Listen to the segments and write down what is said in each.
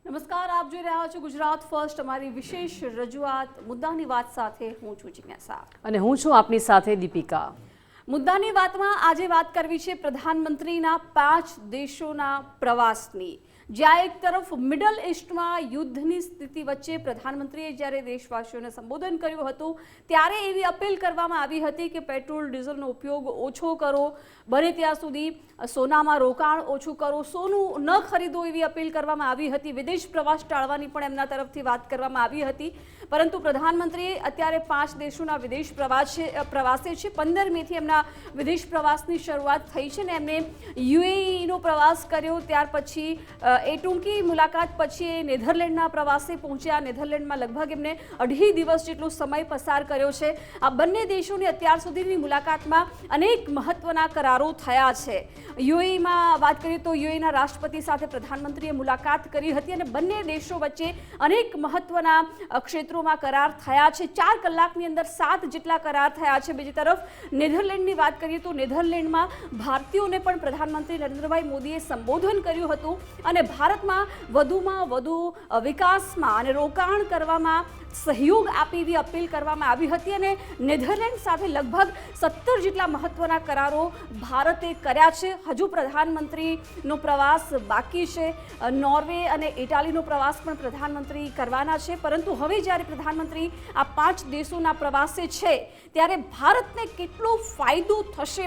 નમસ્કાર, આપ જોઈ રહ્યા છો ગુજરાત ફર્સ્ટ, અમારી વિશેષ રજૂઆત મુદ્દાની વાત સાથે. હું છું જિજ્ઞાસા અને હું છું આપની સાથે દીપિકા. મુદ્દાની વાતમાં આજે વાત કરવી છે પ્રધાનમંત્રીના 5 દેશોના પ્રવાસની. જ્યાં એક તરફ મિડલ ઇસ્ટમાં યુદ્ધની સ્થિતિ વચ્ચે પ્રધાનમંત્રીએ જ્યારે દેશવાસીઓને સંબોધન કર્યું હતું ત્યારે એવી અપીલ કરવામાં આવી હતી કે પેટ્રોલ ડીઝલનો ઉપયોગ ઓછો કરો, બને ત્યાં સુધી સોનામાં રોકાણ ઓછું કરો, સોનું ન ખરીદો, એવી અપીલ કરવામાં આવી હતી. વિદેશ પ્રવાસ ટાળવાની પણ એમના તરફથી વાત કરવામાં આવી હતી. પરંતુ પ્રધાનમંત્રીએ અત્યારે 5 દેશોના વિદેશ પ્રવાસે છે. 15 મેથી એમના વિદેશ પ્રવાસની શરૂઆત થઈ છે ને એમને યુએઈનો પ્રવાસ કર્યો. ત્યાર પછી એ ટૂંકી મુલાકાત પછી એ નેધરલેન્ડના પ્રવાસે પહોંચ્યા. નેધરલેન્ડમાં લગભગ એમને 2.5 દિવસ જેટલો સમય પસાર કર્યો છે. આ બંને દેશોની અત્યાર સુધીની મુલાકાતમાં અનેક મહત્વના કરારો થયા છે. યુએઈમાં વાત કરીએ તો યુએઈના રાષ્ટ્રપતિ સાથે પ્રધાનમંત્રીએ મુલાકાત કરી હતી અને બંને દેશો વચ્ચે અનેક મહત્વના ક્ષેત્રોમાં કરાર થયા છે. 4 કલાકની અંદર 7 જેટલા કરાર થયા છે. બીજી તરફ નેધરલેન્ડની વાત કરીએ તો નેધરલેન્ડમાં ભારતીયોને પણ પ્રધાનમંત્રી નરેન્દ્રભાઈ મોદીએ સંબોધન કર્યું હતું અને ભારતમાં વધુમાં વધુ વિકાસમાં અને રોકાણ કરવામાં સહયોગ આપી એવી અપીલ કરવામાં આવી હતી. અને નેધરલેન્ડ સાથે લગભગ 17 જેટલા મહત્વના કરારો ભારતે કર્યા છે. હજુ પ્રધાનમંત્રીનો પ્રવાસ બાકી છે. નોર્વે અને ઇટાલીનો પ્રવાસ પણ પ્રધાનમંત્રી કરવાના છે. પરંતુ હવે જ્યારે પ્રધાનમંત્રી આ 5 દેશોના પ્રવાસે છે ત્યારે ભારતને કેટલો ફાયદો થશે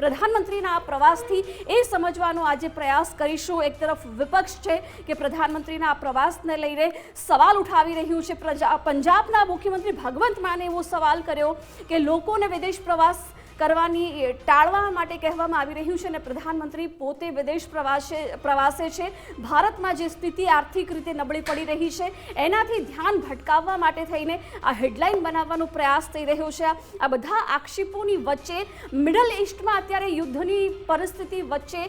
પ્રધાનમંત્રીના આ પ્રવાસથી, એ સમજવાનો આજે પ્રયાસ કરીશું. એક તરફ વિપક્ષ છે કે પ્રધાનમંત્રીના આ પ્રવાસને લઈને સવાલ ઉઠાવી રહ્યું છે. પંજાબના મુખ્યમંત્રી ભગવંત માને એવો સવાલ કર્યો કે લોકોને વિદેશ પ્રવાસ કરવાની ટાળવા માટે કહેવામાં આવી રહ્યું છે અને પ્રધાનમંત્રી પોતે વિદેશ પ્રવાસે છે. ભારતમાં જે સ્થિતિ આર્થિક રીતે નબળી પડી રહી છે એનાથી ધ્યાન ભટકાવવા માટે થઈને આ હેડલાઇન બનાવવાનો પ્રયાસ થઈ રહ્યો છે. આ બધા આક્ષેપોની વચ્ચે મિડલ ઇસ્ટમાં અત્યારે યુદ્ધની પરિસ્થિતિ વચ્ચે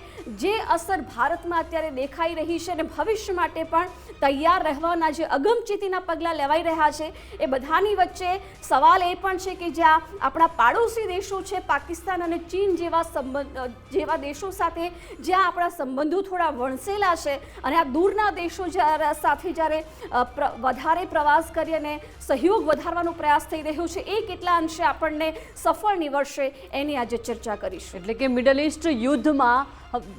જે અસર ભારતમાં અત્યારે દેખાઈ રહી છે અને ભવિષ્ય માટે પણ તૈયાર રહેવાના જે અગમચેતીના પગલાં લેવાઈ રહ્યા છે એ બધાની વચ્ચે સવાલ એ પણ છે કે જ્યાં આપણા પાડોશી દેશો છે પાકિસ્તાન અને ચીન જેવા દેશો સાથે જ્યાં આપણા સંબંધો થોડા વણસેલા છે અને આ દૂરના દેશો સાથે જ્યારે વધારે પ્રવાસ કરી અને સહયોગ વધારવાનો પ્રયાસ થઈ રહ્યો છે એ કેટલા અંશે આપણને સફળ નીવડશે એની આજે ચર્ચા કરીશું. એટલે કે મિડલ ઇસ્ટ યુદ્ધમાં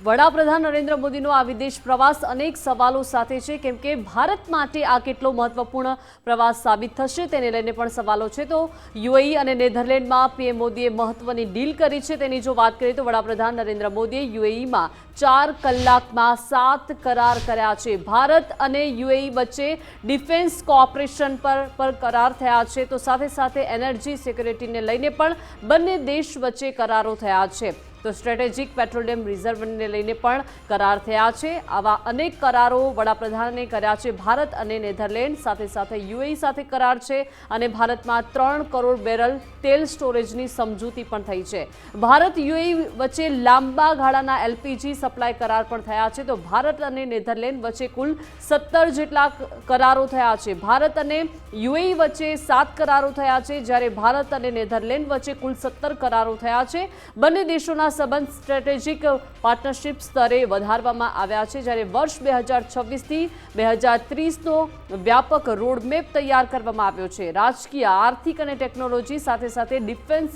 વડાપ્રધાન નરેન્દ્ર મોદીનો આ વિદેશ પ્રવાસ અનેક સવાલો સાથે છે, કેમ કે ભારત માટે આ કેટલો મહત્વપૂર્ણ પ્રવાસ સાબિત થશે તેને લઈને પણ સવાલો છે. તો યુએઈ અને નેધરલેન્ડમાં પીએમ મોદીએ મહત્વની ડીલ કરી છે. તેની જો વાત કરીએ તો વડાપ્રધાન નરેન્દ્ર મોદીએ યુએઈમાં 4 કલાકમાં 7 કરાર કર્યા છે. ભારત અને યુએઈ વચ્ચે ડિફેન્સ કોઓપરેશન પર કરાર થયા છે. તો સાથે સાથે એનર્જી સિક્યોરિટીને લઈને પણ બંને દેશ વચ્ચે કરારો થયા છે. તો સ્ટ્રેટેજિક પેટ્રોલિયમ રિઝર્વને લઈને પણ કરાર થયા છે. આવા અનેક કરારો વડાપ્રધાને કર્યા છે. ભારત અને નેધરલેન્ડ સાથે સાથે યુએઈ સાથે કરાર છે અને ભારતમાં 3 કરોડ બેરલ તેલ સ્ટોરેજની સમજૂતી પણ થઈ છે. ભારત યુએઈ વચ્ચે લાંબા ગાળાના એલપીજી સપ્લાય કરાર પણ થયા છે. તો ભારત અને નેધરલેન્ડ વચ્ચે કુલ 17 જેટલા કરારો થયા છે. ભારત અને યુએઈ વચ્ચે 7 કરારો થયા છે, જ્યારે ભારત અને નેધરલેન્ડ વચ્ચે કુલ 17 કરારો થયા છે. બંને દેશોના સંબંધ સ્ટ્રેટેજિક પાર્ટનરશિપ સ્તરે વધારવામાં આવ્યા છે. જ્યારે વર્ષ 2026થી 2030નો વ્યાપક રોડમેપ તૈયાર કરવામાં આવ્યો છે. રાજકીય, આર્થિક અને ટેકનોલોજી સાથે સાથે ડિફેન્સ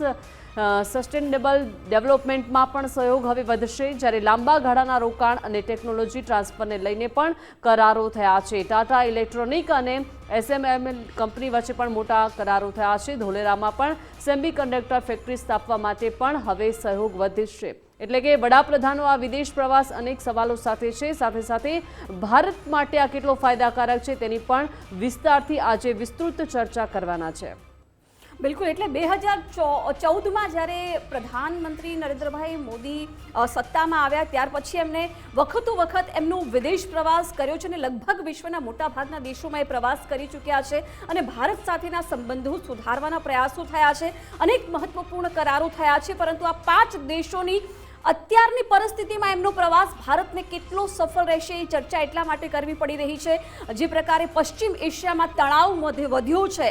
સસ્ટેનેબલ ડેવલપમેન્ટમાં પણ સહયોગ હવે વધશે. જ્યારે લાંબા ગાળાના રોકાણ અને ટેકનોલોજી ટ્રાન્સફરને લઈને પણ કરારો થયા છે. ટાટા ઇલેક્ટ્રોનિક અને એસએમએમએલ કંપની વચ્ચે પણ મોટા કરારો થયા છે. ધોલેરામાં પણ સેમિકન્ડક્ટર ફેક્ટરી સ્થાપવા માટે પણ હવે સહયોગ વધશે. એટલે કે વડાપ્રધાનનો આ વિદેશ પ્રવાસ અનેક સવાલો સાથે છે. સાથે સાથે ભારત માટે આ કેટલો ફાયદાકારક છે તેની પણ વિસ્તારથી આજે વિસ્તૃત ચર્ચા કરવાના છે. બિલકુલ. એટલે 2014માં જ્યારે પ્રધાનમંત્રી નરેન્દ્રભાઈ મોદી સત્તામાં આવ્યા ત્યાર પછી એમને વખત એમનો વિદેશ પ્રવાસ કર્યો છે અને લગભગ વિશ્વના મોટાભાગના દેશોમાં એ પ્રવાસ કરી ચૂક્યા છે અને ભારત સાથેના સંબંધો સુધારવાના પ્રયાસો થયા છે. અનેક મહત્વપૂર્ણ કરારો થયા છે. પરંતુ આ 5 દેશોની અત્યારની પરિસ્થિતિમાં એમનો પ્રવાસ ભારતને કેટલો સફળ રહેશે એ ચર્ચા એટલા માટે કરવી પડી રહી છે. જે પ્રકારે પશ્ચિમ એશિયામાં તણાવ વધ્યો છે,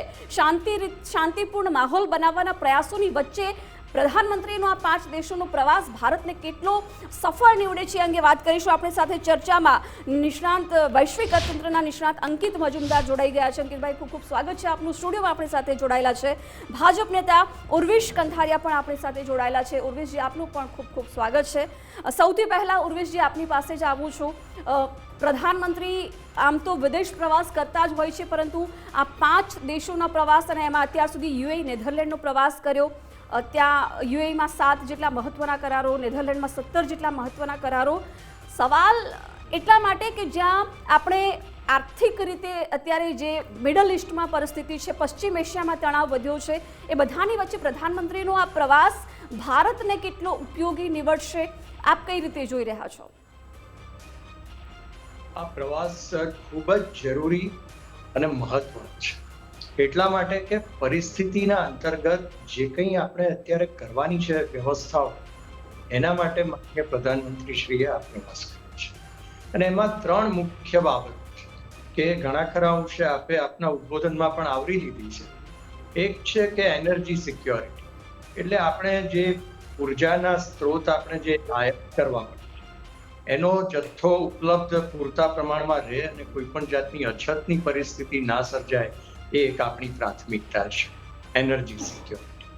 શાંતિપૂર્ણ માહોલ બનાવવાના પ્રયાસોની વચ્ચે પ્રધાનમંત્રીનો આ 5 દેશોનો પ્રવાસ ભારતને કેટલો સફળ નીવડે છે એ અંગે વાત કરીશું. આપણી સાથે ચર્ચામાં નિષ્ણાંત વૈશ્વિક અર્થતંત્રના નિષ્ણાંત અંકિત મજુમદાર જોડાઈ ગયા છે. અંકિતભાઈ, ખૂબ ખૂબ સ્વાગત છે આપનું. સ્ટુડિયોમાં આપણી સાથે જોડાયેલા છે ભાજપ નેતા ઉર્વિશ કંથારિયા પણ આપણી સાથે જોડાયેલા છે. ઉર્વિશજી, આપનું પણ ખૂબ ખૂબ સ્વાગત છે. સૌથી પહેલાં ઉર્વિશજી, આપની પાસે જ આવું છું. પ્રધાનમંત્રી આમ તો વિદેશ પ્રવાસ કરતા જ હોય છે, પરંતુ આ 5 દેશોના પ્રવાસ અને એમાં અત્યાર સુધી યુએઈ નેધરલેન્ડનો પ્રવાસ કર્યો. ત્યાં યુએઈમાં 7 જેટલા મહત્વના કરારો, નેધરલેન્ડમાં 17 જેટલા મહત્વના કરારો. સવાલ એટલા માટે કે જ્યાં આપણે આર્થિક રીતે અત્યારે જે મિડલ ઇસ્ટમાં પરિસ્થિતિ છે, પશ્ચિમ એશિયામાં તણાવ વધ્યો છે, એ બધાની વચ્ચે પ્રધાનમંત્રીનો આ પ્રવાસ ભારતને કેટલો ઉપયોગી નીવડશે, આપ કઈ રીતે જોઈ રહ્યા છો? આ પ્રવાસ ખૂબ જ જરૂરી અને મહત્વનો છે, એટલા માટે કે પરિસ્થિતિના અંતર્ગત જે કંઈ આપણે અત્યારે કરવાની છે વ્યવસ્થાઓ, એના માટે માનનીય પ્રધાનમંત્રીશ્રીએ આ પ્રવાસ કર્યો છે. અને એમાં 3 મુખ્ય બાબતો છે કે ઘણા ખરા અંશે આપણે આપના ઉદ્બોધનમાં પણ આવરી લીધી છે. એક છે કે એનર્જી સિક્યોરિટી, એટલે આપણે જે ઉર્જાના સ્ત્રોત આપણે જે આયાત કરવા પડે એનો જથ્થો ઉપલબ્ધ પૂરતા પ્રમાણમાં રહે અને કોઈ પણ જાતની અછતની પરિસ્થિતિ ના સર્જાય, એ એક આપણી પ્રાથમિકતા છે, એનર્જી સિક્યોરિટી.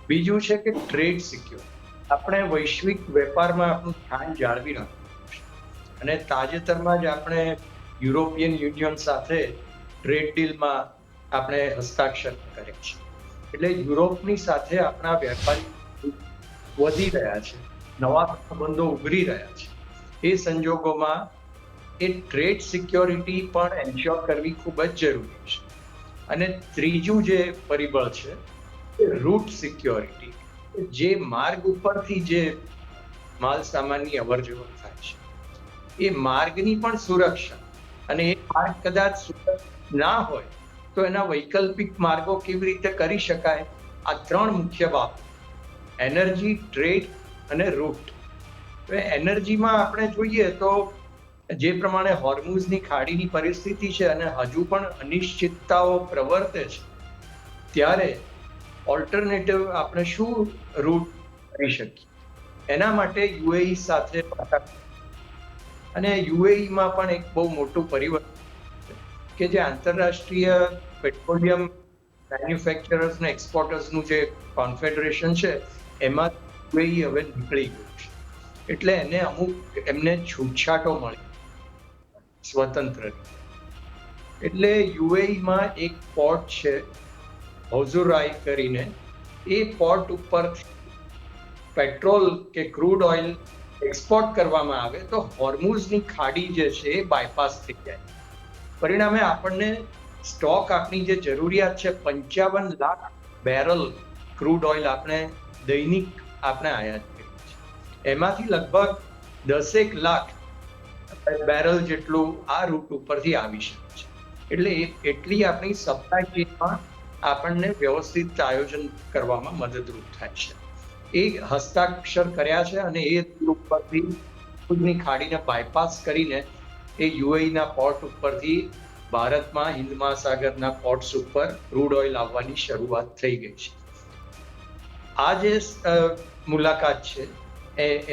બીજું છે કે ટ્રેડ સિક્યોરિટી, આપણે વૈશ્વિક વેપારમાં આપણું સ્થાન જાળવી રાખવું છે. અને તાજેતરમાં જ આપણે યુરોપિયન યુનિયન સાથે ટ્રેડ ડીલમાં આપણે હસ્તાક્ષર કર્યા છે. એટલે યુરોપની સાથે આપણા વેપારી વધી રહ્યા છે, નવા સંબંધો ઉભરી રહ્યા છે. એ સંજોગોમાં એ ટ્રેડ સિક્યોરિટી પણ એન્શ્યોર કરવી ખૂબ જ જરૂરી છે. અને ત્રીજું જે પરિબળ છે એ રૂટ સિક્યોરિટી, જે માર્ગ ઉપરથી જે માલ સામાનની અવરજવર થાય છે, એ માર્ગની પણ સુરક્ષા. અને એ માર્ગ કદાચ સુરક્ષિત ના હોય તો એના વૈકલ્પિક માર્ગો કેવી રીતે કરી શકાય, આ 3 મુખ્ય બાબત, એનર્જી, ટ્રેડ અને રૂટ. એનર્જીમાં આપણે જોઈએ તો જે પ્રમાણે હોર્મુઝની ખાડીની પરિસ્થિતિ છે અને હજુ પણ અનિશ્ચિતતાઓ પ્રવર્તે છે, ત્યારે ઓલ્ટરનેટિવ આપણે શું રૂટ કરી શકીએ, એના માટે યુએઈ સાથે અને યુએઈમાં પણ એક બહુ મોટું પરિવર્તન કે જે આંતરરાષ્ટ્રીય પેટ્રોલિયમ મેન્યુફેક્ચરર્સ અને એક્સપોર્ટર્સનું જે કોન્ફેડરેશન છે, એમાં યુએઈ હવે નીકળી ગયું છે. એટલે એમને છૂટછાટો મળી સ્વતંત્ર. એટલે યુએઈમાં એક પોર્ટ છે હોઝુરાઈ કરીને, એ પોર્ટ ઉપર પેટ્રોલ કે ક્રૂડ ઓઇલ એક્સપોર્ટ કરવામાં આવે તો હોર્મુઝની ખાડી જે છે એ બાયપાસ થઈ જાય. પરિણામે આપણને સ્ટોક, આપણી જે જરૂરિયાત છે 55 લાખ બેરલ ક્રૂડ ઓઇલ આપણે દૈનિક આપણે આયાત કરીએ છીએ. એમાંથી લગભગ 10 લાખ બેરલ જેટલું આ રૂટ ઉપરથી આવી શકે છે. એટલે એટલી આપણી સપ્લાય ચેઇનમાં આપણને વ્યવસ્થિત આયોજન કરવામાં મદદરૂપ થાય છે. એ હસ્તાક્ષર કર્યા છે અને એ ઉપરથી ખુદની ખાડીને બાયપાસ કરીને એ યુએઈના પોર્ટ ઉપરથી ભારતમાં હિન્દ મહાસાગરના પોર્ટ્સ ઉપર ક્રૂડ ઓઇલ આવવાની શરૂઆત થઈ ગઈ છે. આ જે મુલાકાત છે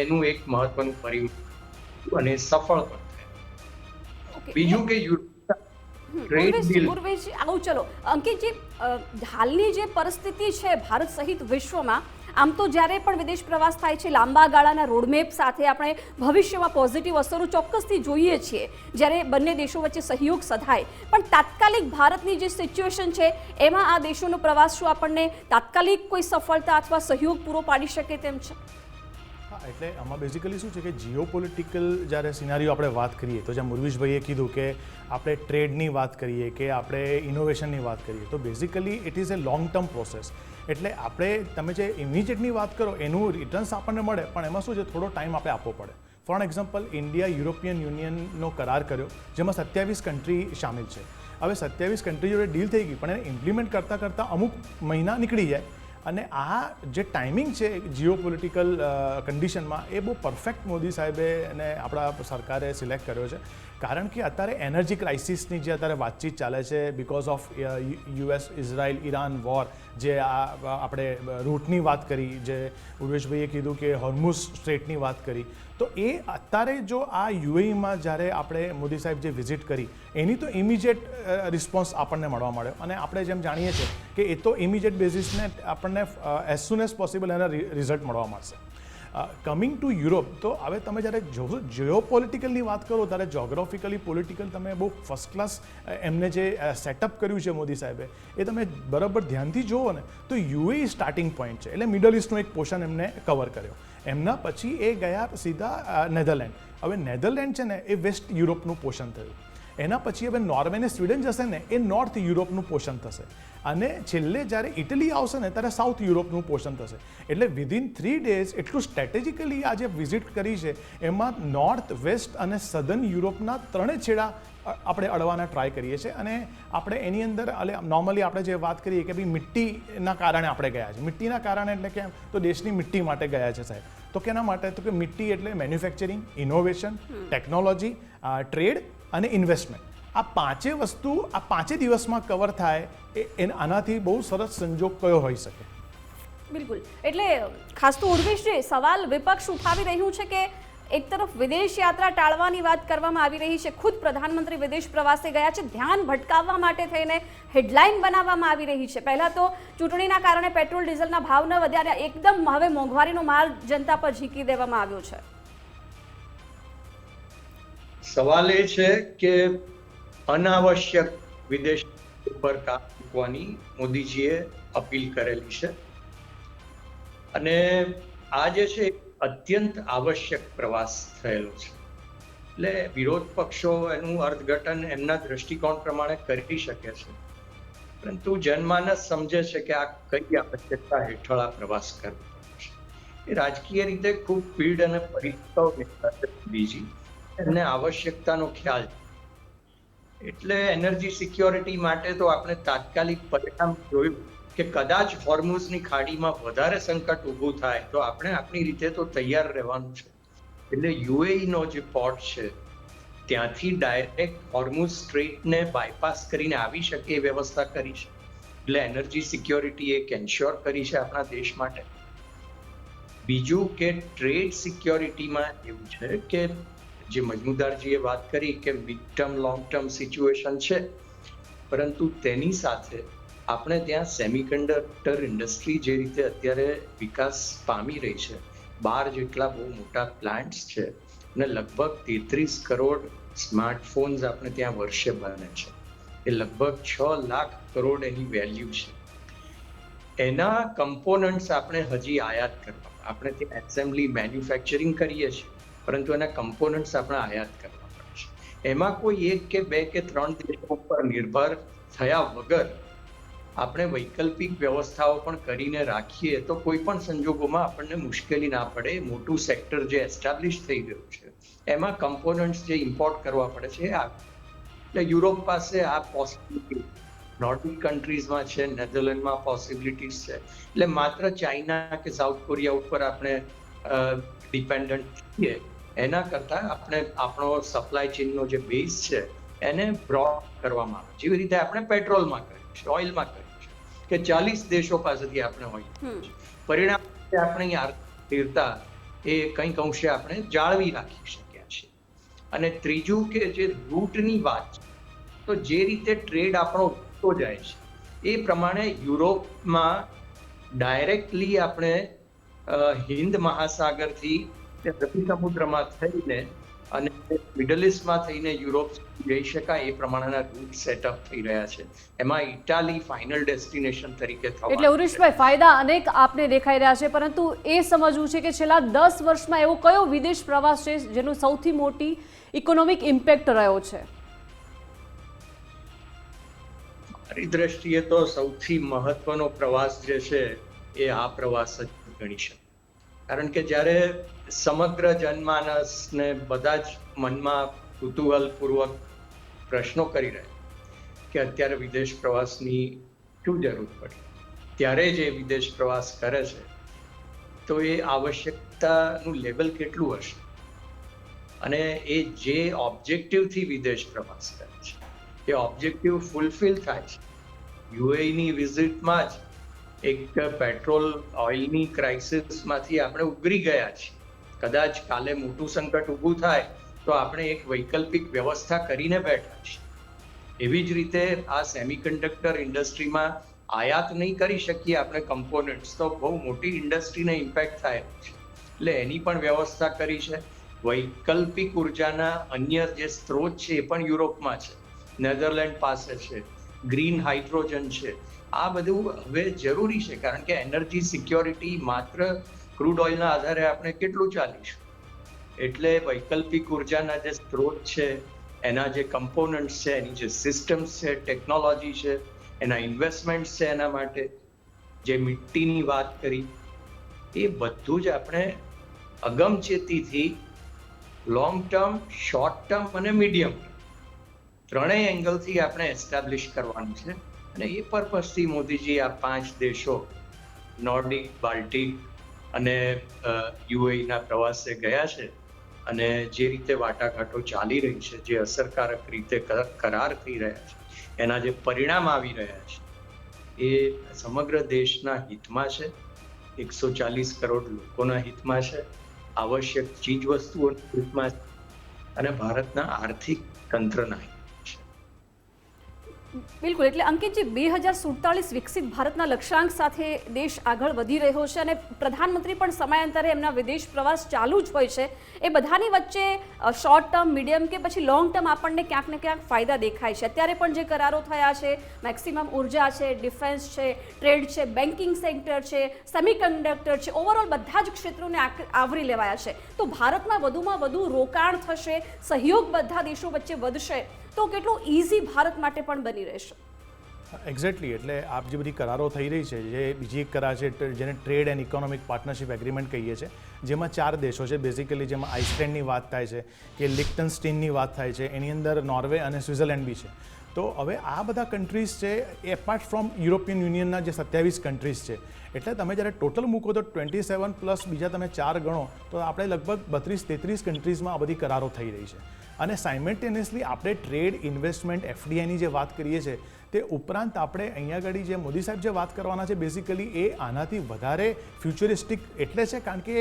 એનું એક મહત્વનું પરિણામ અને સફળ પણ થયું. બીજું કે આવું ચલો અંકિતજી, હાલની જે પરિસ્થિતિ છે ભારત સહિત વિશ્વમાં, આમ તો જ્યારે પણ વિદેશ પ્રવાસ થાય છે લાંબા ગાળાના રોડમેપ સાથે આપણે ભવિષ્યમાં પોઝિટિવ અસરો ચોક્કસથી જોઈએ છીએ જ્યારે બંને દેશો વચ્ચે સહયોગ સધાય. પણ તાત્કાલિક ભારતની જે સિચ્યુએશન છે એમાં આ દેશોનો પ્રવાસ શું આપણને તાત્કાલિક કોઈ સફળતા અથવા સહયોગ પૂરો પાડી શકે તેમ છે? એટલે આમાં બેઝિકલી શું છે કે જીઓપોલિટિકલ જ્યારે સિનારીઓ આપણે વાત કરીએ તો જેમ મુરવીશભાઈએ કીધું કે આપણે ટ્રેડની વાત કરીએ કે આપણે ઇનોવેશનની વાત કરીએ તો basically it is A long term process. એટલે આપણે તમે જે ઇમિડિયેટની વાત કરો એનું રિટર્ન્સ આપણને મળે, પણ એમાં શું છે થોડો ટાઈમ આપણે આપવો પડે. ફોર એક્ઝામ્પલ, ઇન્ડિયા યુરોપિયન યુનિયનનો કરાર કર્યો જેમાં 27 કન્ટ્રી સામેલ છે. હવે 27 કન્ટ્રી જોડે ડીલ થઈ ગઈ, પણ એને ઇમ્પ્લિમેન્ટ કરતાં અમુક મહિના નીકળી જાય અને આ જે ટાઈમિંગ છે જીઓ પોલિટિકલ કન્ડિશનમાં એ બહુ પરફેક્ટ મોદી સાહેબે અને આપણા સરકારે સિલેક્ટ કર્યો છે, કારણ કે અત્યારે એનર્જી ક્રાઇસિસની જે અત્યારે વાતચીત ચાલે છે because of US Israel Iran war, જે આપણે રૂટની વાત કરી, જે ઉર્વેશભાઈએ કીધું કે હોર્મુઝ સ્ટ્રેટની વાત કરી, તો એ અત્યારે જો આ યુએઈમાં જ્યારે આપણે મોદી સાહેબ જે વિઝિટ કરી એની તો ઇમિડિયેટ રિસ્પોન્સ આપણને મળવા મળ્યો, અને આપણે જેમ જાણીએ છીએ કે એ તો ઇમિડિયેટ બેઝિસને આપણને એઝ સુન એઝ પોસિબલ એના રિઝલ્ટ મળવા મળશે. કમિંગ ટુ યુરોપ, તો હવે તમે જ્યારે જીઓ પોલિટિકલની વાત કરો ત્યારે જોગ્રાફિકલી પોલિટિકલ તમે બહુ ફર્સ્ટ ક્લાસ એમને જે સેટઅપ કર્યું છે મોદી સાહેબે, એ તમે બરાબર ધ્યાનથી જુઓ ને તો યુએઈ સ્ટાર્ટિંગ પોઈન્ટ છે, એટલે મિડલ ઇસ્ટનો એક પોર્શન એમને કવર કર્યો. એમના પછી એ ગયા સીધા નેધરલેન્ડ. હવે નેધરલેન્ડ છે ને એ વેસ્ટ યુરોપનું પોર્શન થયું. એના પછી હવે નોર્વે ને સ્વીડન જશે ને એ નોર્થ યુરોપનું પોર્શન થશે, અને છેલ્લે જ્યારે ઇટલી આવશે ને ત્યારે સાઉથ યુરોપનું પોર્શન થશે. એટલે વિધિન 3 days એટલું સ્ટ્રેટેજિકલી આ જે વિઝિટ કરી છે એમાં નોર્થ, વેસ્ટ અને સધર્ન યુરોપના ત્રણેય છેડા આપણે અડવાના ટ્રાય કરીએ છીએ. અને આપણે એની અંદર નોર્મલી આપણે જે વાત કરીએ કે ભાઈ મિટ્ટીના કારણે આપણે ગયા છે. મિટ્ટીના કારણે એટલે કેમ, તો દેશની મિટ્ટી માટે ગયા છે સાહેબ. તો કેના માટે, તો કે મિટ્ટી એટલે મેન્યુફેક્ચરિંગ, ઇનોવેશન, ટેકનોલોજી, ટ્રેડ અને ઇન્વેસ્ટમેન્ટ. આ પાંચે વસ્તુ આ 5 દિવસમાં કવર થાય આનાથી બહુ સરસ સંજોગ કયો હોઈ શકે. બિલકુલ. એટલે ખાસ તો ઉર્વેશજી, સવાલ વિપક્ષ ઉઠાવી રહ્યું છે કે એક તરફ વિદેશ યાત્રા ટાળવાની વાત કરવામાં આવી રહી છે, ખુદ પ્રધાનમંત્રી વિદેશ પ્રવાસે ગયા છે, ધ્યાન ભટકાવવા માટે થઈને હેડલાઇન બનાવવામાં આવી રહી છે. પહેલાં તો ચૂંટણીના કારણે પેટ્રોલ ડીઝલના ભાવ ન વધ્યા, એકદમ હવે મોંઘવારીનો માર જનતા પર ઝીકી દેવામાં આવ્યો છે. સવાલ એ છે કે અનાવશ્યક વિદેશ ઉપર કામ મૂકવાની મોદીજીએ અપીલ કરેલી છે, અને આ જે છે અત્યંત આવશ્યક પ્રવાસ થયેલો છે. એટલે વિરોધ પક્ષો એનું અર્થઘટન એમના દ્રષ્ટિકોણ પ્રમાણે કરી શકે છે, પરંતુ જનમાનસ સમજે છે કે આ કઈ આવશ્યકતા હેઠળ આ પ્રવાસ કરવો છે. એ રાજકીય રીતે ખૂબ પીડ અને પરિસ્થિતિઓ બીજી એમને આવશ્યકતાનો ખ્યાલ છે. એટલે એનર્જી સિક્યોરિટી માટે તો આપણે તાત્કાલિક પરિણામ જોયું કે કદાચ હોર્મુઝની ખાડીમાં વધારે સંકટ ઊભું થાય તો આપણે આપણી રીતે તો તૈયાર રહેવાનું છે. એટલે યુએઈનો જે પોર્ટ છે ત્યાંથી ડાયરેક્ટ હોર્મુઝ સ્ટ્રેટને બાયપાસ કરીને આવી શકે એ વ્યવસ્થા કરી છે. એટલે એનર્જી સિક્યોરિટી એક એન્શ્યોર કરી છે આપણા દેશ માટે. બીજું કે ટ્રેડ સિક્યોરિટીમાં એવું છે કે જે મજમુદારજીએ વાત કરી કે mid term long term situation છે, પરંતુ તેની સાથે આપણે ત્યાં સેમિકન્ડક્ટર ઇન્ડસ્ટ્રી જે રીતે અત્યારે વિકાસ પામી રહી છે, 12 જેટલા બહુ મોટા પ્લાન્ટ્સ છે અને લગભગ 33 કરોડ સ્માર્ટફોન્સ આપણે ત્યાં વર્ષે બને છે. એ લગભગ 6 લાખ કરોડ એની વેલ્યુ છે. એના કમ્પોનન્ટ્સ આપણે હજી આયાત કરવા, આપણે ત્યાં એસેમ્બલી મેન્યુફેક્ચરિંગ કરીએ છીએ, પરંતુ એના કમ્પોનન્ટ્સ આપણે આયાત કરવા પડે છે. એમાં કોઈ 1 કે 2 કે 3 દેશો પર નિર્ભર થયા વગર આપણે વૈકલ્પિક વ્યવસ્થાઓ પણ કરીને રાખીએ તો કોઈ પણ સંજોગોમાં આપણને મુશ્કેલી ના પડે. મોટું સેક્ટર જે એસ્ટાબ્લિશ થઈ ગયું છે એમાં કમ્પોનન્ટ્સ જે ઇમ્પોર્ટ કરવા પડે છે એટલે યુરોપ પાસે આ પોસિબિલિટી, નોર્ડિક કન્ટ્રીઝમાં છે, નેધરલેન્ડમાં પોસિબિલિટીઝ છે. એટલે માત્ર ચાઇના કે સાઉથ કોરિયા ઉપર આપણે ડિપેન્ડન્ટ છીએ એના કરતાં આપણે આપણો સપ્લાય ચેઇનનો જે બેઝ છે એને બ્રોડ કરવામાં આવે. જેવી રીતે આપણે પેટ્રોલમાં કર્યું છે, ઓઇલમાં કર્યું છે કે 40 દેશો પાસેથી આપણે ઓઇલ, પરિણામ આપણે સ્થિરતા એ કંઈક અંશે આપણે જાળવી રાખી શક્યા છીએ. અને ત્રીજું કે જે રૂટની વાત છે, તો જે રીતે ટ્રેડ આપણો વધતો જાય છે એ પ્રમાણે યુરોપમાં ડાયરેક્ટલી આપણે હિન્દ મહાસાગરથી રવિ સમુદ્રમાં થઈને અને મિડલ ઇસ્ટમાં થઈને યુરોપ જઈ શકાય એ પ્રમાણેના રૂટ સેટઅપ થઈ રહ્યા છે. એમાં ઇટાલી ફાઇનલ ડેસ્ટિનેશન તરીકે થવા. એટલે ઉરેશભાઈ, ફાયદા અનેક આપને દેખાઈ રહ્યા છે, પરંતુ એ સમજવું છે કે છેલ્લા 10 વર્ષમાં એવો કયો વિદેશ પ્રવાસ છે જેનો સૌથી મોટી ઇકોનોમિક ઇમ્પેક્ટ રહ્યો છે? મારી દ્રષ્ટિએ તો સૌથી મહત્વનો પ્રવાસ જે છે એ આ પ્રવાસ જ ગણી શકાય. કારણ કે જ્યારે સમગ્ર જનમાનસને બધા જ મનમાં કુતૂહલપૂર્વક પ્રશ્નો કરી રહ્યા કે અત્યારે વિદેશ પ્રવાસની શું જરૂર પડી, ત્યારે જ એ વિદેશ પ્રવાસ કરે છે, તો એ આવશ્યકતાનું લેવલ કેટલું હશે અને એ જે ઓબ્જેક્ટિવથી વિદેશ પ્રવાસ કરે છે એ ઓબ્જેક્ટિવ ફૂલફિલ થાય છે. યુએઈની વિઝિટમાં જ એક પેટ્રોલ ઓઇલની ક્રાઇસિસમાંથી આપણે ઉગરી ગયા છીએ. કદાચ કાલે મોટું સંકટ ઊભું થાય તો આપણે એક વૈકલ્પિક વ્યવસ્થા કરીને બેઠા છીએ. એવી જ રીતે આ સેમિકન્ડક્ટર ઇન્ડસ્ટ્રીમાં આયાત નહીં કરી શકીએ આપણે કમ્પોનન્ટ્સ, તો બહુ મોટી ઇન્ડસ્ટ્રીને ઇમ્પેક્ટ થાય છે. એટલે એની પણ વ્યવસ્થા કરી છે. વૈકલ્પિક ઉર્જાના અન્ય જે સ્ત્રોત છે એ પણ યુરોપમાં છે, નેધરલેન્ડ પાસે છે, ગ્રીન હાઇડ્રોજન છે. આ બધું હવે જરૂરી છે, કારણ કે એનર્જી સિક્યોરિટી માત્ર ક્રૂડ ઓઇલના આધારે આપણે કેટલું ચાલીશું. એટલે વૈકલ્પિક ઉર્જાના જે સ્ત્રોત છે, એના જે કમ્પોનન્ટ્સ છે, એની જે સિસ્ટમ્સ છે, ટેકનોલોજી છે, એના ઇન્વેસ્ટમેન્ટ છે, એના માટે જે મિટ્ટીની વાત કરી, એ બધું જ આપણે અગમચેતીથી લોંગ ટર્મ, શોર્ટ ટર્મ અને મીડિયમ ત્રણેય એંગલથી આપણે એસ્ટાબ્લિશ કરવાનું છે. અને એ પર્પઝથી મોદીજી આ 5 દેશો નોર્ડિક, બાલ્ટિક અને યુએઈના પ્રવાસે ગયા છે. અને જે રીતે વાટાઘાટો ચાલી રહી છે, જે અસરકારક રીતે કરાર થઈ રહ્યા છે, એના જે પરિણામ આવી રહ્યા છે, એ સમગ્ર દેશના હિતમાં છે, 140 કરોડ લોકોના હિતમાં છે, આવશ્યક ચીજ વસ્તુઓના હિતમાં છે અને ભારતના આર્થિક તંત્રના હિતમાં છે. બિલકુલ. એટલે અંકિતજી, 2047 વિકસિત ભારતના લક્ષ્યાંક સાથે દેશ આગળ વધી રહ્યો છે અને પ્રધાનમંત્રી પણ સમયાંતરે એમના વિદેશ પ્રવાસ ચાલુ જ હોય છે. એ બધાની વચ્ચે શોર્ટ ટર્મ, મીડિયમ કે પછી લોંગ ટર્મ આપણને ક્યાંક ને ક્યાંક ફાયદા દેખાય છે. અત્યારે પણ જે કરારો થયા છે, મેક્સિમમ ઉર્જા છે, ડિફેન્સ છે, ટ્રેડ છે, બેન્કિંગ સેક્ટર છે, સેમિકન્ડક્ટર છે, ઓવરઓલ બધા જ ક્ષેત્રોને આવરી લેવાયા છે. તો ભારતમાં વધુમાં વધુ રોકાણ થશે, સહયોગ બધા દેશો વચ્ચે વધશે, તો કેટલું ઇઝી ભારત માટે પણ બની રહેશે. એક્ઝેક્ટલી. એટલે આપ જે બધી કરારો થઈ રહી છે, જે બીજી એક કરાર છે જેને trade and economic partnership agreement કહીએ છીએ, જેમાં 4 દેશો છે બેઝિકલી, જેમાં આઇસલેન્ડની વાત થાય છે, કે લિક્ટનસ્ટીનની વાત થાય છે, એની અંદર નોર્વે અને સ્વિટ્ઝરલેન્ડ બી છે. તો હવે આ બધા કન્ટ્રીઝ છે, એપાર્ટ ફ્રોમ યુરોપિયન યુનિયનના જે 27 કન્ટ્રીઝ છે. એટલે તમે જ્યારે ટોટલ મૂકો તો 27 પ્લસ બીજા તમે 4 ગણો તો આપણે લગભગ 32-33 કન્ટ્રીઝમાં આ બધી કરારો થઈ રહી છે. અને સાયમલ્ટેનિયસલી આપણે ટ્રેડ, ઇન્વેસ્ટમેન્ટ, એફડીઆઈની જે વાત કરીએ છીએ, તે ઉપરાંત આપણે અહીંયા આગળ જે મોદી સાહેબ જે વાત કરવાના છે બેઝિકલી એ આનાથી વધારે ફ્યુચરિસ્ટિક એટલે છે, કારણ કે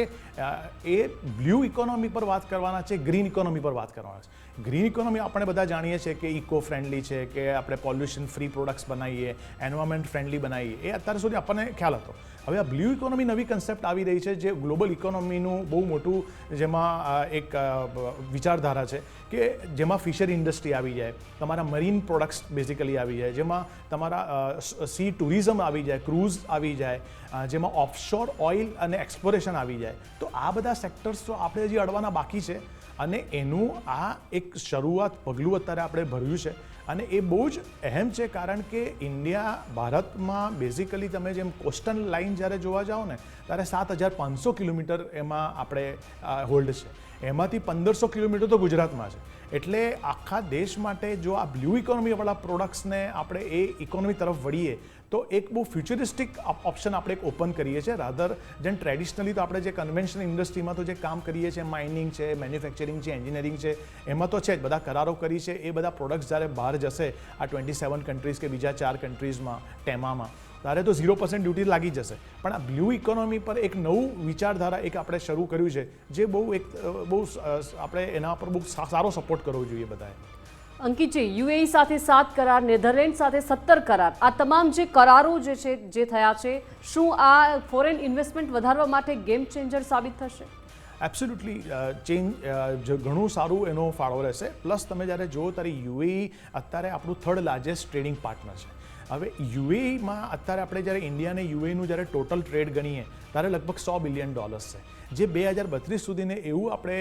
એ બ્લુ ઇકોનોમી પર વાત કરવાના છે, ગ્રીન ઇકોનોમી પર વાત કરવાના છે. ગ્રીન ઇકોનોમી આપણે બધા જાણીએ છીએ કે ઇકો ફ્રેન્ડલી છે, કે આપણે પોલ્યુશન ફ્રી પ્રોડક્ટ્સ બનાવીએ, એન્વાયરમેન્ટ ફ્રેન્ડલી બનાવીએ, એ અત્યાર સુધી આપણને ખ્યાલ હતો. હવે આ બ્લુ ઇકોનોમી નવી કન્સેપ્ટ આવી રહી છે, જે ગ્લોબલ ઇકોનોમીનું બહુ મોટું જેમાં એક વિચારધારા છે, કે જેમાં ફિશરી ઇન્ડસ્ટ્રી આવી જાય, તમારા મરીન પ્રોડક્ટ્સ બેઝિકલી આવી જાય, જેમાં તમારા સી ટુરિઝમ આવી જાય, ક્રૂઝ આવી જાય, જેમાં ઓફશોર ઓઇલ અને એક્સપ્લોરેશન આવી જાય. તો આ બધા સેક્ટર્સ તો આપણે હજી અડવાના બાકી છે અને એનું આ એક શરૂઆત પગલું અત્યારે આપણે ભર્યું છે. અને એ બહુ જ અહેમ છે, કારણ કે ઇન્ડિયા, ભારતમાં બેઝિકલી તમે જેમ કોસ્ટલ લાઇન જ્યારે જોવા જાઓ ને, ત્યારે 7,500 કિલોમીટર એમાં આપણે હોલ્ડ છે. એમાંથી 1,500 કિલોમીટર તો ગુજરાતમાં છે. એટલે આખા દેશ માટે જો આ બ્લુ ઇકોનોમીવાળા પ્રોડક્ટ્સને આપણે એ ઇકોનોમી તરફ વળીએ તો એક બહુ ફ્યુચરિસ્ટિક ઓપ્શન આપણે એક ઓપન કરીએ છીએ, રાધર જેમ ટ્રેડિશનલી તો આપણે જે કન્વેન્શનલ ઇન્ડસ્ટ્રીમાં તો જે કામ કરીએ છીએ, માઇનિંગ છે, મેન્યુફેક્ચરિંગ છે, એન્જિનિયરિંગ છે, એમાં તો છે જ, બધા કરારો કરી છે. એ બધા પ્રોડક્ટ્સ જ્યારે બહાર જશે આ 27 કન્ટ્રીઝ કે બીજા 4 કન્ટ્રીઝમાં, ટેમામાં, ત્યારે તો 0% ડ્યુટી લાગી જશે. પણ આ બ્લુ ઇકોનોમી પર એક નવું વિચારધારા એક આપણે શરૂ કર્યું છે, જે બહુ આપણે એના પર બહુ સારો સપોર્ટ કરવો જોઈએ બધાએ. અંકિતજી, યુએઈ સાથે 7 કરાર, નેધરલેન્ડ સાથે 17 કરાર, આ તમામ જે કરારો જે છે, જે થયા છે, શું આ ફોરેન ઇન્વેસ્ટમેન્ટ વધારવા માટે ગેમ ચેન્જર સાબિત થશે? એબ્સોલ્યુટલી ઘણું સારું એનો ફાળો રહેશે. પ્લસ તમે જ્યારે જુઓ ત્યારે યુએઈ અત્યારે આપણું 3rd લાર્જેસ્ટ ટ્રેડિંગ પાર્ટનર છે. હવે યુએઈમાં અત્યારે આપણે જ્યારે ઇન્ડિયા અને યુએઈનું જ્યારે ટોટલ ટ્રેડ ગણીએ ત્યારે લગભગ $100 બિલિયન છે, જે 2032 સુધીને એવું આપણે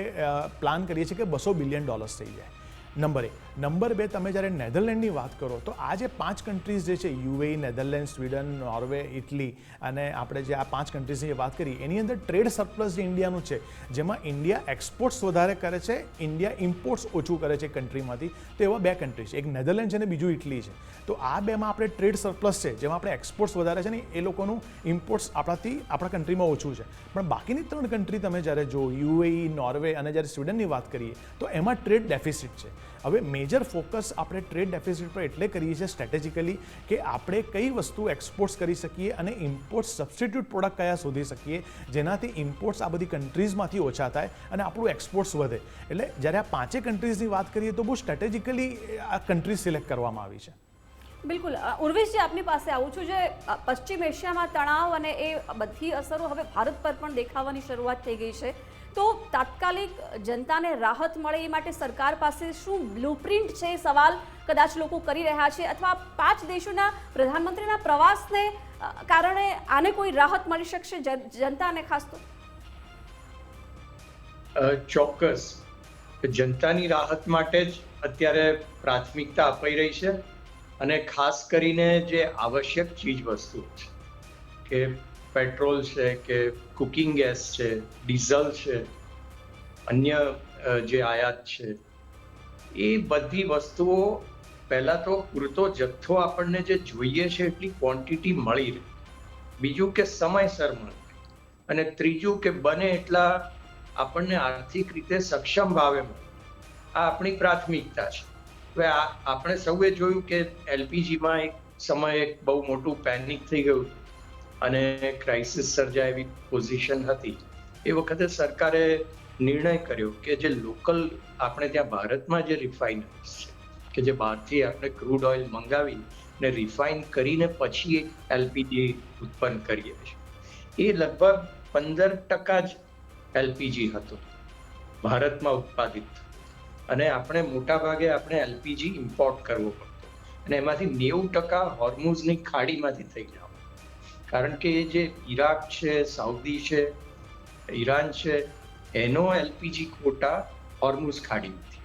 પ્લાન કરીએ છીએ કે $200 બિલિયન થઈ જાય. નંબર 1. નંબર 2, તમે જ્યારે નેધરલેન્ડની વાત કરો તો આ જે 5 કન્ટ્રીઝ જે છે, UAE, Netherland, Sweden, Norway, Italy, અને આપણે જે આ 5 કન્ટ્રીઝની વાત કરી એની અંદર ટ્રેડ સરપ્લસ જે ઇન્ડિયાનું છે, જેમાં ઇન્ડિયા એક્સપોર્ટ્સ વધારે કરે છે, ઇન્ડિયા ઇમ્પોર્ટ્સ ઓછું કરે છે કન્ટ્રીમાંથી, તો એવા 2 કન્ટ્રી છે, એક નેધરલેન્ડ છે અને બીજું ઇટલી છે. તો આ બેમાં આપણે ટ્રેડ સરપ્લસ છે, જેમાં આપણે એક્સપોર્ટ્સ વધારે છે ને એ લોકોનું ઇમ્પોર્ટ્સ આપણા કન્ટ્રીમાં ઓછું છે. પણ બાકીની 3 કન્ટ્રી તમે જ્યારે જો યુએઈ, નોર્વે અને જ્યારે સ્વીડનની વાત કરીએ તો એમાં ટ્રેડ ડેફિસિટ છે. હવે મેજર ફોકસ આપણે ટ્રેડ ડેફિસિટ પર એટલે કરીએ છીએ સ્ટ્રેટેજિકલી કે આપણે કઈ વસ્તુ એક્સપોર્ટ્સ કરી શકીએ અને ઇમ્પોર્ટ્સ સબસ્ટિટ્યૂટ પ્રોડક્ટ કયા શોધી શકીએ જેનાથી ઇમ્પોર્ટ્સ આ બધી કન્ટ્રીઝમાંથી ઓછા થાય અને આપણું એક્સપોર્ટ્સ વધે. એટલે જ્યારે આ 5 કન્ટ્રીઝની વાત કરીએ તો બહુ સ્ટ્રેટેજિકલી આ કન્ટ્રીઝ સિલેક્ટ કરવામાં આવી છે. બિલકુલ. ઉર્વેશજી, આપની પાસે આવું છું. જે પશ્ચિમ એશિયામાં તણાવ અને એ બધી અસરો હવે ભારત પર પણ દેખાવાની શરૂઆત થઈ ગઈ છે, તો તાત્કાલિક જનતાને રાહત મળે એ માટે સરકાર પાસે શું બ્લુપ્રિન્ટ છે? સવાલ કદાચ લોકો કરી રહ્યા છે. અથવા 5 દેશોના પ્રધાનમંત્રીના પ્રવાસને કારણે આને કોઈ રાહત મળી શકશે જનતાને ખાસ તો? ચોક્કસ જનતાની રાહત માટે જ અત્યારે પ્રાથમિકતા અપાઈ રહી છે. અને ખાસ કરીને જે આવશ્યક ચીજ વસ્તુઓ છે કે પેટ્રોલ છે, કે કુકિંગ ગેસ છે, ડીઝલ છે, અન્ય જે આયાત છે, એ બધી વસ્તુઓ પહેલાં તો પૂરતો જથ્થો આપણને જે જોઈએ છે એટલી ક્વોન્ટિટી મળી રહે. બીજું કે સમયસર મળે. અને ત્રીજું કે બને એટલા આપણને આર્થિક રીતે સક્ષમ ભાવે મળે. આ આપણી પ્રાથમિકતા છે. હવે આપણે સૌએ જોયું કે એલપીજીમાં એક સમયે બહુ મોટું પેનિક થઈ ગયું અને ક્રાઇસિસ સર્જાય એવી પોઝિશન હતી. એ વખતે સરકારે નિર્ણય કર્યો કે જે લોકલ આપણે ત્યાં ભારતમાં જે રિફાઇનરીઝ છે કે જે બહારથી આપણે ક્રૂડ ઓઇલ મંગાવી ને રિફાઇન કરીને પછી એલપીજી ઉત્પન્ન કરીએ છીએ, એ લગભગ 15% જ એલપીજી હતો ભારતમાં ઉત્પાદિત. અને આપણે મોટા ભાગે આપણે એલપીજી ઇમ્પોર્ટ કરવો પડતો અને એમાંથી 90% હોર્મુઝની ખાડીમાંથી થઈ જાવ. કારણ કે એ જે ઈરાક છે, સાઉદી છે, ઈરાન છે, એનો એલપીજી ક્વોટા હોર્મુઝ ખાડીમાંથી.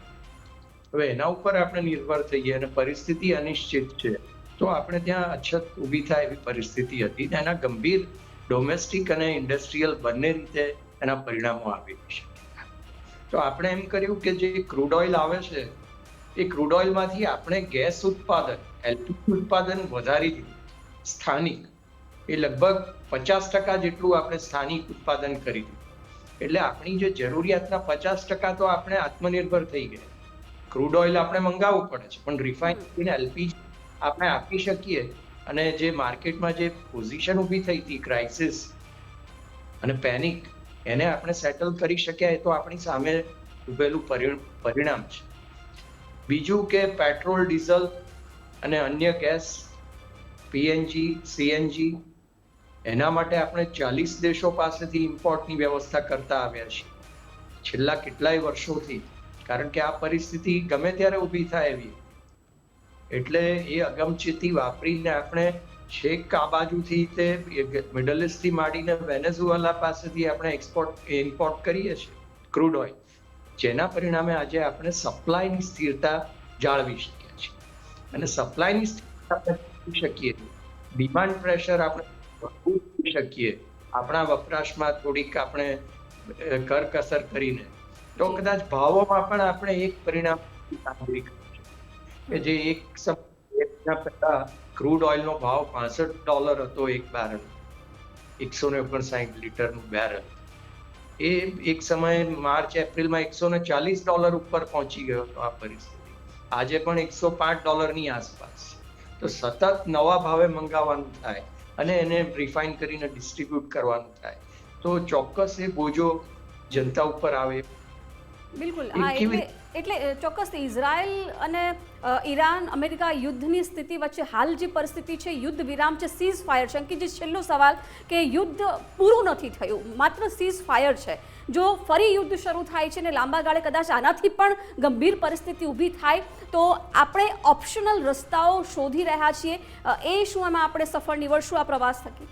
હવે એના ઉપર આપણે નિર્ભર થઈએ અને પરિસ્થિતિ અનિશ્ચિત છે તો આપણે ત્યાં અછત ઊભી થાય એવી પરિસ્થિતિ હતી. એના ગંભીર ડોમેસ્ટિક અને ઇન્ડસ્ટ્રીયલ બંને રીતે એના પરિણામો આવી છે. તો આપણે એમ કર્યું કે જે ક્રૂડ ઓઇલ આવે છે એ ક્રૂડ ઓઇલમાંથી આપણે ગેસ ઉત્પાદન, એલપીજી ઉત્પાદન વધારી દીધું. સ્થાનિક એ લગભગ 50% જેટલું આપણે સ્થાનિક ઉત્પાદન કરી દીધું. એટલે આપણી જે જરૂરિયાતના 50% તો આપણે આત્મનિર્ભર થઈ ગયા. ક્રૂડ ઓઇલ આપણે મંગાવવું પડે છે પણ રિફાઇન કરીને એલપીજી આપણે આપી શકીએ. અને જે માર્કેટમાં જે પોઝિશન ઊભી થઈ હતી ક્રાઇસિસ અને પેનિક, એને આપણે સેટલ કરી શક્યા. એ તો આપણી સામે ઉભેલું પરિણામ છે. બીજું કે પેટ્રોલ, ડીઝલ અને અન્ય ગેસ, પીએનજી, સીએનજી, એના માટે આપણે 40 દેશો પાસેથી ઇમ્પોર્ટની વ્યવસ્થા કરતા આવ્યા છીએ છેલ્લા કેટલાય વર્ષોથી. કારણ કે આ પરિસ્થિતિ ગમે ત્યારે ઊભી થાય એવી. એટલે એ અગમચેતી વાપરીને આપણે છેક આ બાજુથી તે મિડલ ઇસ્ટથી માંડીને વેનેઝુએલા પાસેથી આપણે ઇમ્પોર્ટ કરીએ છીએ ક્રૂડ ઓઇલ, જેના પરિણામે આજે આપણે સપ્લાયની સ્થિરતા જાળવી શકીએ છીએ. અને સપ્લાયની સ્થિરતા આપણે શકીએ, ડિમાન્ડ પ્રેશર આપણે કરી શકીએ આપણા વપરાશમાં થોડીક આપણે કરકસર કરીને, તો કદાચ ભાવોમાં પણ આપણે એક પરિણામ કામગીરી કરી શકીએ. જે એક સમય પહેલા ક્રૂડ ઓઇલનો ભાવ $65 હતો એક બેરલ, 159 લીટરનું બેરલ. એ એક સમયે માર્ચ એપ્રિલમાં $140 ઉપર પહોંચી ગયો હતો. આ પરિસ્થિતિ આજે પણ $105 આસપાસ. તો સતત નવા ભાવે મંગાવવાનું થાય અને એને રિફાઇન કરીને ડિસ્ટ્રીબ્યુટ કરવાનું થાય તો ચોક્કસ એ બોજો જનતા ઉપર આવે. બિલકુલ. એટલે ચોક્કસ ઇઝરાયલ અને ઈરાન અમેરિકા યુદ્ધની સ્થિતિ વચ્ચે હાલ જે પરિસ્થિતિ છે, યુદ્ધ વિરામ છે, સીઝ ફાયર છે. અંકિતજી, છેલ્લો સવાલ કે યુદ્ધ પૂરું નથી થયું, માત્ર સીઝ ફાયર છે. જો ફરી યુદ્ધ શરૂ થાય છે ને લાંબા ગાળે કદાચ આનાથી પણ ગંભીર પરિસ્થિતિ ઊભી થાય તો આપણે ઓપ્શનલ રસ્તાઓ શોધી રહ્યા છીએ. એ શું એમાં આપણે સફળ નીવડશું આ પ્રવાસ થકી?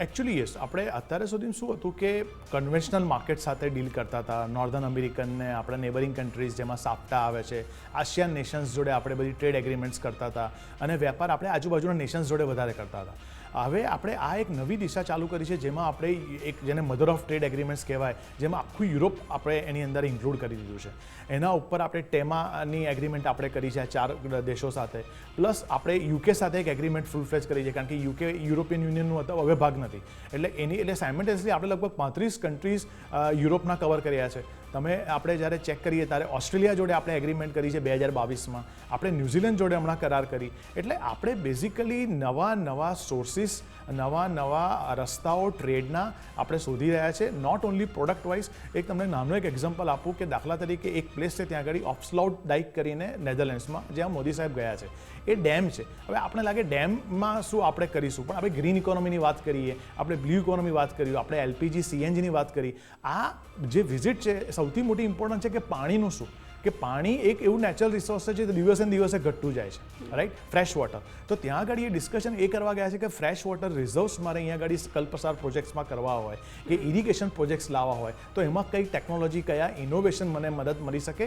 એકચ્યુઅલી યસ, આપણે અત્યારે સુધી શું હતું કે કન્વેન્શનલ માર્કેટ સાથે ડીલ કરતા હતા. નોર્ધન અમેરિકન ને આપણા નેબરિંગ કન્ટ્રીઝ જેમાં સાપ્ટા આવે છે, આસિયાન નેશન્સ જોડે આપણે બધી ટ્રેડ એગ્રીમેન્ટ્સ કરતા હતા અને વેપાર આપણે આજુબાજુના નેશન્સ જોડે વધારે કરતા હતા. હવે આપણે આ એક નવી દિશા ચાલુ કરી છે જેમાં આપણે એક જેને મધર ઓફ ટ્રેડ એગ્રીમેન્ટ્સ કહેવાય, જેમાં આખું યુરોપ આપણે એની અંદર ઇન્ક્લુડ કરી દીધું છે. એના ઉપર આપણે ટેમાની એગ્રીમેન્ટ આપણે કરી છે 4 દેશો સાથે, પ્લસ આપણે યુકે સાથે એક એગ્રીમેન્ટ ફૂલ ફ્લેજ કરી છે, કારણ કે યુકે યુરોપિયન યુનિયનનું હવે ભાગ નથી. એટલે સાયમલ્ટેનિયસલી આપણે લગભગ 35 કન્ટ્રીઝ યુરોપના કવર કર્યા છે. આપણે જ્યારે ચેક કરીએ ત્યારે ઓસ્ટ્રેલિયા જોડે આપણે એગ્રીમેન્ટ કરી છે 2022માં, આપણે ન્યૂઝીલેન્ડ જોડે હમણાં કરાર કરી. એટલે આપણે બેઝિકલી નવા સોર્સિસ, નવા રસ્તાઓ ટ્રેડના આપણે શોધી રહ્યા છે. Not only product wise. એક તમને નાનો એક એક્ઝામ્પલ આપું કે દાખલા તરીકે એક પ્લેસ છે ત્યાં આગળ ઓપ્સલાઉટ ડાઇક કરીને નેધરલેન્ડ્સમાં, જ્યાં મોદી સાહેબ ગયા છે. એ ડેમ છે. હવે આપણે લાગે ડેમમાં શું આપણે કરીશું, પણ આપણે ગ્રીન ઇકોનોમીની વાત કરીએ, આપણે બ્લુ ઇકોનોમી વાત કરીએ, આપણે LPG CNGની વાત કરી. આ જે વિઝિટ છે સૌથી મોટી ઇમ્પોર્ટન્ટ છે કે પાણીનું શું, કે પાણી એક એવું નેચરલ રિસોર્સ છે જે દિવસે ને દિવસે ઘટતું જાય છે, રાઈટ, ફ્રેશ વોટર. તો ત્યાં આગળ એ ડિસ્કશન એ કરવા ગયા છે કે ફ્રેશ વોટર રિઝર્વ્સ મારે અહીંયા આગળ કલ્પસાર પ્રોજેક્ટ્સમાં કરવા હોય કે ઇરિગેશન પ્રોજેક્ટ્સ લાવવા હોય તો એમાં કઈ ટેકનોલોજી, કયા ઇનોવેશન મને મદદ મળી શકે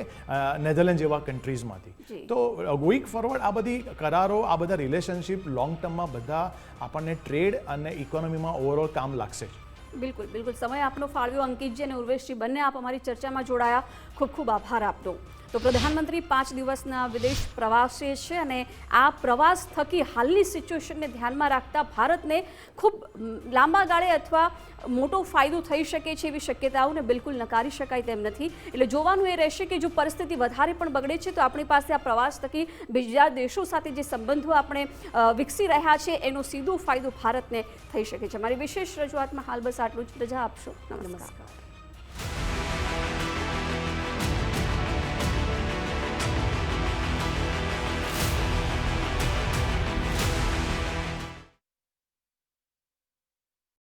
નેધરલેન્ડ જેવા કન્ટ્રીઝમાંથી. તો ગોઈંગ ફોરવર્ડ આ બધી કરારો, આ બધા રિલેશનશિપ લોંગ ટર્મમાં બધા આપણને ટ્રેડ અને ઇકોનોમીમાં ઓવરઓલ કામ લાગશે. બિલકુલ બિલકુલ, સમય આપનો ફાળવ્યો. અંકિતજી અને ઉર્વેશજી બંને આપ અમારી ચર્ચામાં જોડાયા, ખૂબ ખૂબ આભાર આપનો. તો પ્રધાનમંત્રી 5 દિવસના વિદેશ પ્રવાસે છે અને આ પ્રવાસ થકી હાલની સિચ્યુએશનને ધ્યાનમાં રાખતા ભારતને ખૂબ લાંબા ગાળે અથવા મોટો ફાયદો થઈ શકે છે એવી શક્યતાઓને બિલકુલ નકારી શકાય તેમ નથી. એટલે જોવાનું એ રહેશે કે જો પરિસ્થિતિ વધારે પણ બગડે છે તો આપણી પાસે આ પ્રવાસ થકી બીજા દેશો સાથે જે સંબંધો આપણે વિકસી રહ્યા છે એનો સીધો ફાયદો ભારતને થઈ શકે છે. મારી વિશેષ રજૂઆતમાં હાલ બસ આટલું જ. રજા આપશો. નમસ્કાર.